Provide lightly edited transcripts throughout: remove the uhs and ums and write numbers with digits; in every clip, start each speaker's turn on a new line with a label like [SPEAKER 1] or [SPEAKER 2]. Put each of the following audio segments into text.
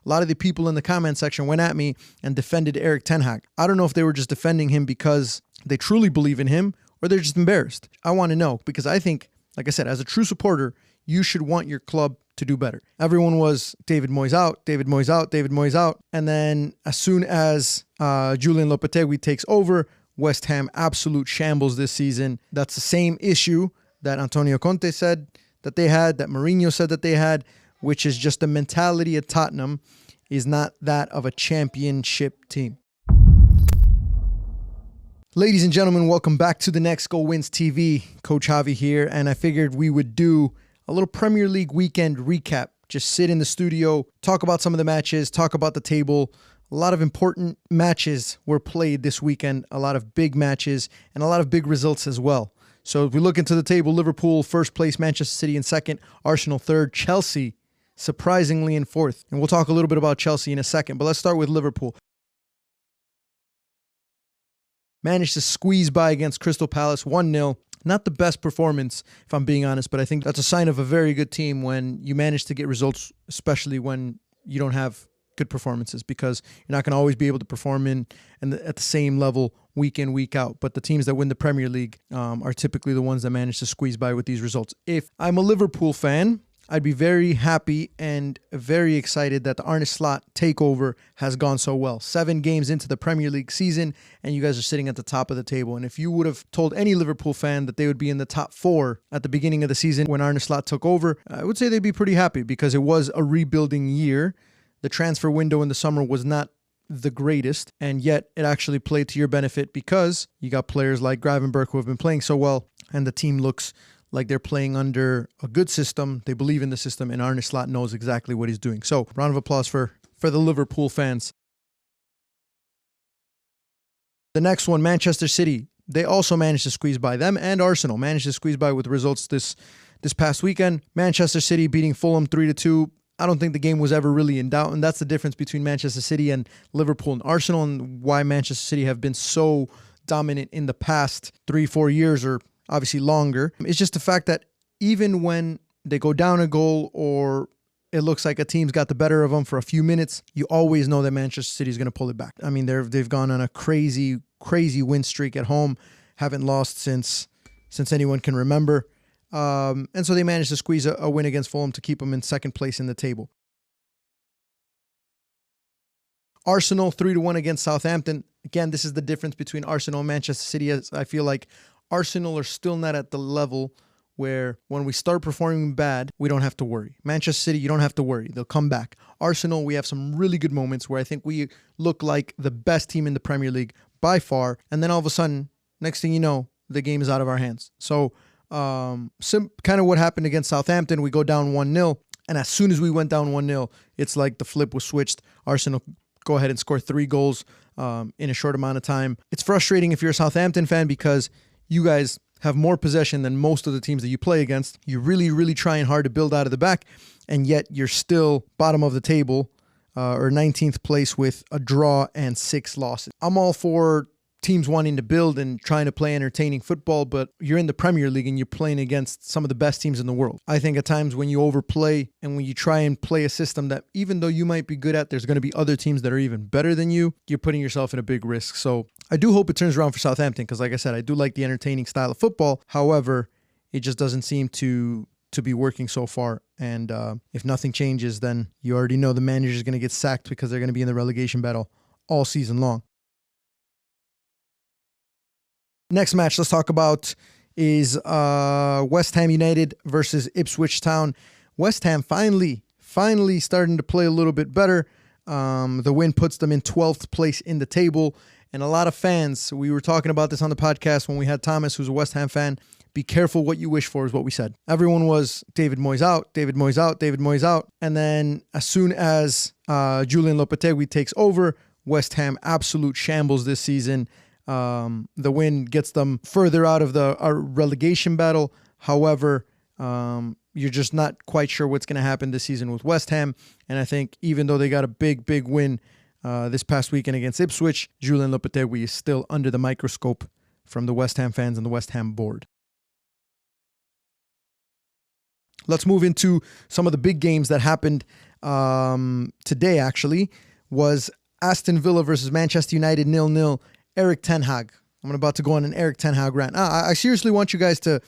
[SPEAKER 1] A lot of the people in the comment section went at me and defended Erik ten Hag. I don't know if they were just defending him because they truly believe in him or they're just embarrassed. I want to know because I think, like I said, as a true supporter, you should want your club to do better. Everyone was David Moyes out, David Moyes out, David Moyes out. And then as soon as Julian Lopetegui takes over, West Ham absolute shambles this season. That's the same issue that Antonio Conte said that they had, that Mourinho said that they had, which is just the mentality at Tottenham is not that of a championship team. Ladies and gentlemen, welcome back to the Next Goal Wins TV. Coach Javi here, and I figured we would do a little Premier League weekend recap. Just sit in the studio, talk about some of the matches, talk about the table. A lot of important matches were played this weekend, a lot of big matches, and a lot of big results as well. So if we look into the table, Liverpool first place, Manchester City in second, Arsenal third, Chelsea surprisingly in fourth. And we'll talk a little bit about Chelsea in a second, but let's start with Liverpool. Managed to squeeze by against Crystal Palace 1-0. Not the best performance, if I'm being honest, but I think that's a sign of a very good team when you manage to get results, especially when you don't have good performances, because you're not going to always be able to perform at the same level week in, week out. But the teams that win the Premier League are typically the ones that manage to squeeze by with these results. If I'm a Liverpool fan, I'd be very happy and very excited that the Arne Slot takeover has gone so well. 7 games into the Premier League season, and you guys are sitting at the top of the table. And if you would have told any Liverpool fan that they would be in the top 4 at the beginning of the season when Arne Slot took over, I would say they'd be pretty happy because it was a rebuilding year. The transfer window in the summer was not the greatest, and yet it actually played to your benefit because you got players like Gravenberch who have been playing so well, and the team looks like they're playing under a good system. They believe in the system, and Arne Slot knows exactly what he's doing. So, round of applause for the Liverpool fans. The next one, Manchester City. They also managed to squeeze by. Them and Arsenal managed to squeeze by with results this past weekend. Manchester City beating Fulham 3-2. I don't think the game was ever really in doubt, and that's the difference between Manchester City and Liverpool and Arsenal, and why Manchester City have been so dominant in the past 3-4 years, or obviously longer. It's just the fact that even when they go down a goal or it looks like a team's got the better of them for a few minutes, you always know that Manchester City is going to pull it back. I mean, they've gone on a crazy win streak at home, haven't lost since anyone can remember. And so they managed to squeeze a win against Fulham to keep them in second place in the table. Arsenal 3-1 against Southampton. Again, this is the difference between Arsenal and Manchester City. As I feel like Arsenal are still not at the level where when we start performing bad, we don't have to worry. Manchester City, you don't have to worry. They'll come back. Arsenal, we have some really good moments where I think we look like the best team in the Premier League by far. And then all of a sudden, next thing you know, the game is out of our hands. So kind of what happened against Southampton, we go down 1-0. And as soon as we went down 1-0, it's like the flip was switched. Arsenal go ahead and score 3 goals in a short amount of time. It's frustrating if you're a Southampton fan because you guys have more possession than most of the teams that you play against. You're really, really trying hard to build out of the back, and yet you're still bottom of the table or 19th place with a draw and 6 losses. I'm all for teams wanting to build and trying to play entertaining football, but you're in the Premier League and you're playing against some of the best teams in the world. I think at times when you overplay and when you try and play a system that even though you might be good at, there's going to be other teams that are even better than you, you're putting yourself in a big risk. So I do hope it turns around for Southampton because like I said, I do like the entertaining style of football. However, it just doesn't seem to be working so far. And if nothing changes, then you already know the manager is going to get sacked because they're going to be in the relegation battle all season long. Next match let's talk about is West Ham United versus Ipswich Town. West Ham finally starting to play a little bit better. The win puts them in 12th place in the table. And a lot of fans, we were talking about this on the podcast when we had Thomas, who's a West Ham fan. Be careful what you wish for is what we said. Everyone was David Moyes out, David Moyes out, David Moyes out. And then as soon as Julian Lopetegui takes over, West Ham absolute shambles this season. The win gets them further out of the relegation battle. However, you're just not quite sure what's going to happen this season with West Ham. And I think even though they got a big win this past weekend against Ipswich, Julian Lopetegui is still under the microscope from the West Ham fans and the West Ham board. let's move into some of the big games that happened today, actually, was Aston Villa versus Manchester United 0-0. Erik ten Hag. I'm about to go on an Erik ten Hag rant. I seriously want you guys to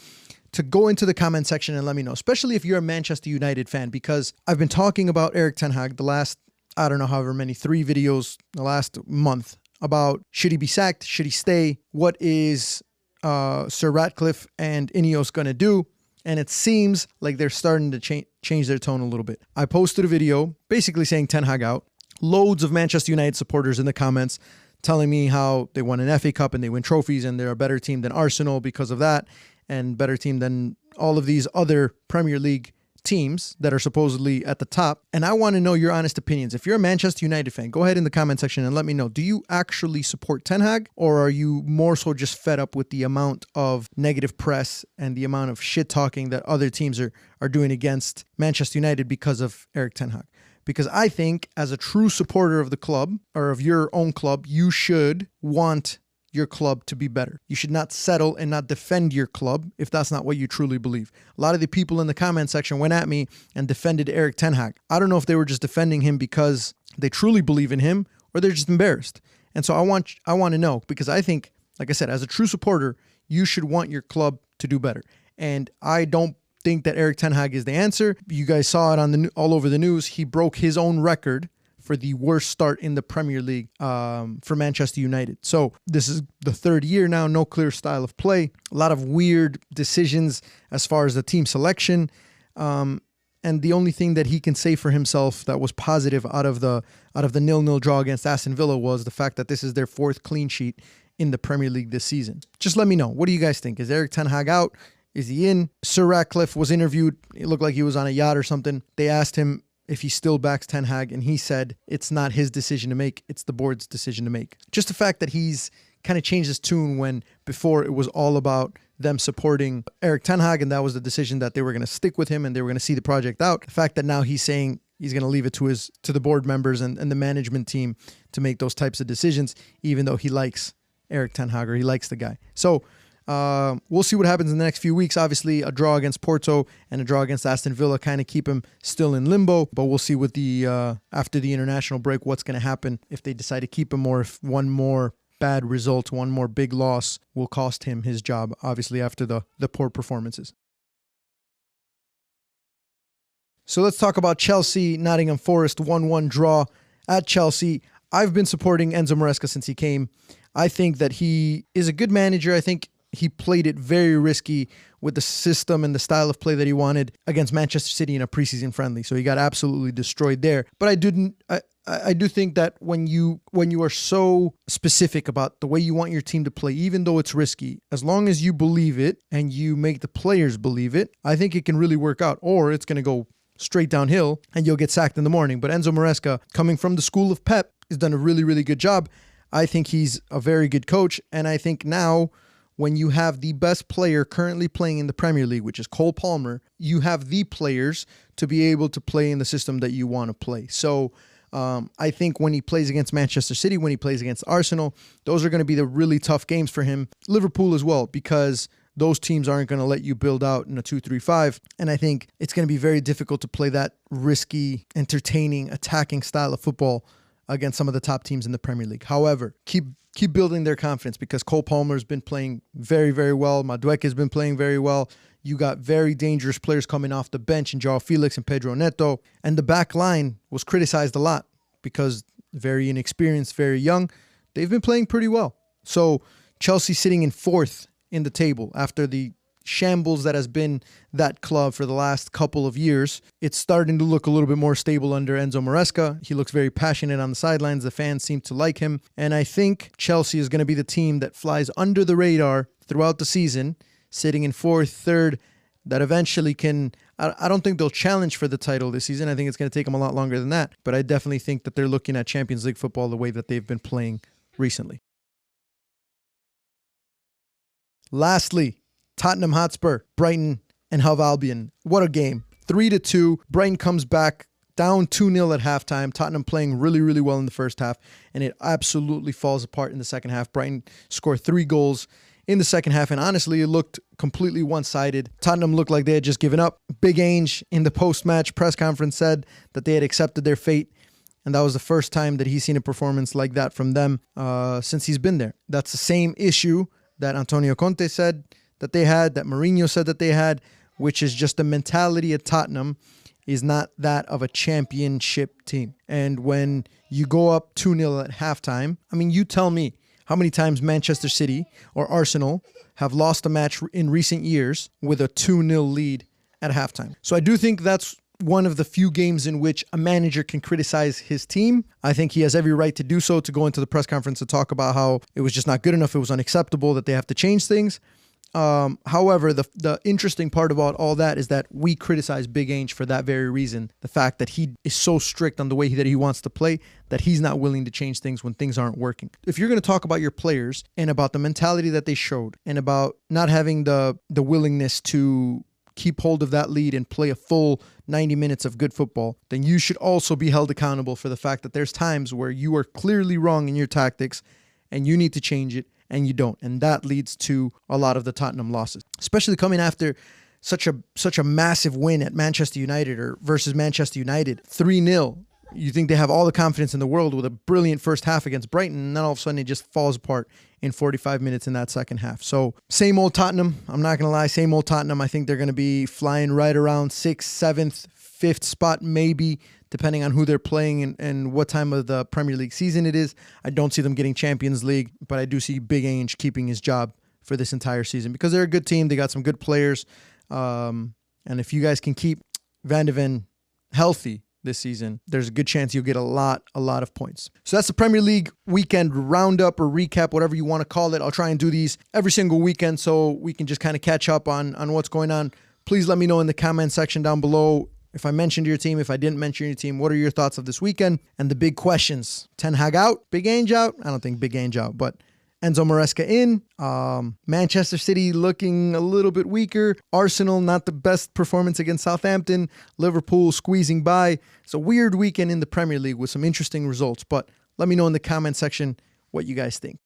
[SPEAKER 1] go into the comment section and let me know, especially if you're a Manchester United fan, because I've been talking about Erik ten Hag the last, I don't know, however many, 3 videos the last month about should he be sacked, should he stay, what is Sir Ratcliffe and Ineos going to do, and it seems like they're starting to change their tone a little bit. I posted a video basically saying Ten Hag out. Loads of Manchester United supporters in the comments telling me how they won an FA Cup and they win trophies and they're a better team than Arsenal because of that, and better team than all of these other Premier League teams that are supposedly at the top. And I want to know your honest opinions. If you're a Manchester United fan, go ahead in the comment section and let me know. Do you actually support Ten Hag, or are you more so just fed up with the amount of negative press and the amount of shit talking that other teams are doing against Manchester United because of Erik ten Hag? Because I think as a true supporter of the club, or of your own club, you should want your club to be better. You should not settle and not defend your club if that's not what you truly believe. A lot of the people in the comment section went at me and defended Erik ten Hag. I don't know if they were just defending him because they truly believe in him, or they're just embarrassed. And so I want to know, because I think, like I said, as a true supporter, you should want your club to do better. And I don't think that Erik ten Hag is the answer. You guys saw it on all over the news. He broke his own record for the worst start in the Premier League for Manchester United. So this is the 3rd year now, no clear style of play, a lot of weird decisions as far as the team selection. And the only thing that he can say for himself that was positive out of the 0-0 draw against Aston Villa was the fact that this is their 4th clean sheet in the Premier League this season. Just let me know. What do you guys think? Is Erik ten Hag out? Is he in? Sir Ratcliffe was interviewed. It looked like he was on a yacht or something. They asked him if he still backs Ten Hag, and he said it's not his decision to make, it's the board's decision to make. Just the fact that he's kind of changed his tune when before it was all about them supporting Erik ten Hag, and that was the decision that they were going to stick with him and they were going to see the project out. The fact that now he's saying he's going to leave it to the board members and the management team to make those types of decisions, even though he likes Erik ten Hag, or he likes the guy. So we'll see what happens in the next few weeks. Obviously, a draw against Porto and a draw against Aston Villa kind of keep him still in limbo. But we'll see with the after the international break what's going to happen, if they decide to keep him, or if one more bad result, one more big loss will cost him his job, obviously after the poor performances. So let's talk about Chelsea, Nottingham Forest, 1-1 draw at Chelsea. I've been supporting Enzo Maresca since he came. I think that he is a good manager. I think he played it very risky with the system and the style of play that he wanted against Manchester City in a preseason friendly. So he got absolutely destroyed there. But I do think that when you are so specific about the way you want your team to play, even though it's risky, as long as you believe it and you make the players believe it, I think it can really work out. Or it's going to go straight downhill and you'll get sacked in the morning. But Enzo Maresca, coming from the school of Pep, has done a really, really good job. I think he's a very good coach. And I think now, when you have the best player currently playing in the Premier League, which is Cole Palmer, you have the players to be able to play in the system that you want to play. So I think when he plays against Manchester City, when he plays against Arsenal, those are going to be the really tough games for him. Liverpool as well, because those teams aren't going to let you build out in a 2-3-5. And I think it's going to be very difficult to play that risky, entertaining, attacking style of football against some of the top teams in the Premier League. However, keep building their confidence, because Cole Palmer's been playing very, very well. Madueke has been playing very well. You got very dangerous players coming off the bench in Joao Felix and Pedro Neto. And the back line was criticized a lot because very inexperienced, very young. They've been playing pretty well. So Chelsea sitting in 4th in the table after the shambles that has been that club for the last couple of years. It's starting to look a little bit more stable under Enzo Maresca. He looks very passionate on the sidelines. The fans seem to like him. And I think Chelsea is going to be the team that flies under the radar throughout the season, sitting in 4th, 3rd, that eventually can... I don't think they'll challenge for the title this season. I think it's going to take them a lot longer than that. But I definitely think that they're looking at Champions League football the way that they've been playing recently. Lastly, Tottenham Hotspur, Brighton, and Hove Albion. What a game. 3-2. Brighton comes back down 2-0 at halftime. Tottenham playing really, really well in the first half, and it absolutely falls apart in the second half. Brighton score 3 goals in the second half, and honestly, it looked completely one-sided. Tottenham looked like they had just given up. Big Ainge in the post-match press conference said that they had accepted their fate, and that was the first time that he's seen a performance like that from them since he's been there. That's the same issue that Antonio Conte said that they had, that Mourinho said that they had, which is just the mentality at Tottenham is not that of a championship team. And when you go up 2-0 at halftime, I mean, you tell me how many times Manchester City or Arsenal have lost a match in recent years with a 2-0 lead at halftime. So I do think that's one of the few games in which a manager can criticize his team. I think he has every right to do so, to go into the press conference to talk about how it was just not good enough, it was unacceptable, that they have to change things. However, the interesting part about all that is that we criticize Big Ainge for that very reason. The fact that he is so strict on the way that he wants to play, that he's not willing to change things when things aren't working. If you're going to talk about your players and about the mentality that they showed and about not having the willingness to keep hold of that lead and play a full 90 minutes of good football, then you should also be held accountable for the fact that there's times where you are clearly wrong in your tactics and you need to change it, and you don't. And that leads to a lot of the Tottenham losses, especially coming after such a massive win at Manchester United or versus Manchester United, 3-0. You think they have all the confidence in the world with a brilliant first half against Brighton, and then all of a sudden it just falls apart in 45 minutes in that second half. So same old Tottenham. I'm not going to lie, same old Tottenham. I think they're going to be flying right around 6th, 7th, 5th spot maybe, depending on who they're playing and what time of the Premier League season it is. I don't see them getting Champions League, but I do see Big Ainge keeping his job for this entire season because they're a good team. They got some good players. And if you guys can keep Van de Ven healthy this season, there's a good chance you'll get a lot of points. So that's the Premier League weekend roundup or recap, whatever you want to call it. I'll try and do these every single weekend so we can just kind of catch up on what's going on. Please let me know in the comment section down below if I mentioned your team, if I didn't mention your team. What are your thoughts of this weekend? And the big questions. Ten Hag out? Big Ainge out? I don't think Big Ainge out, but Enzo Maresca in. Manchester City looking a little bit weaker. Arsenal, not the best performance against Southampton. Liverpool squeezing by. It's a weird weekend in the Premier League with some interesting results, but let me know in the comment section what you guys think.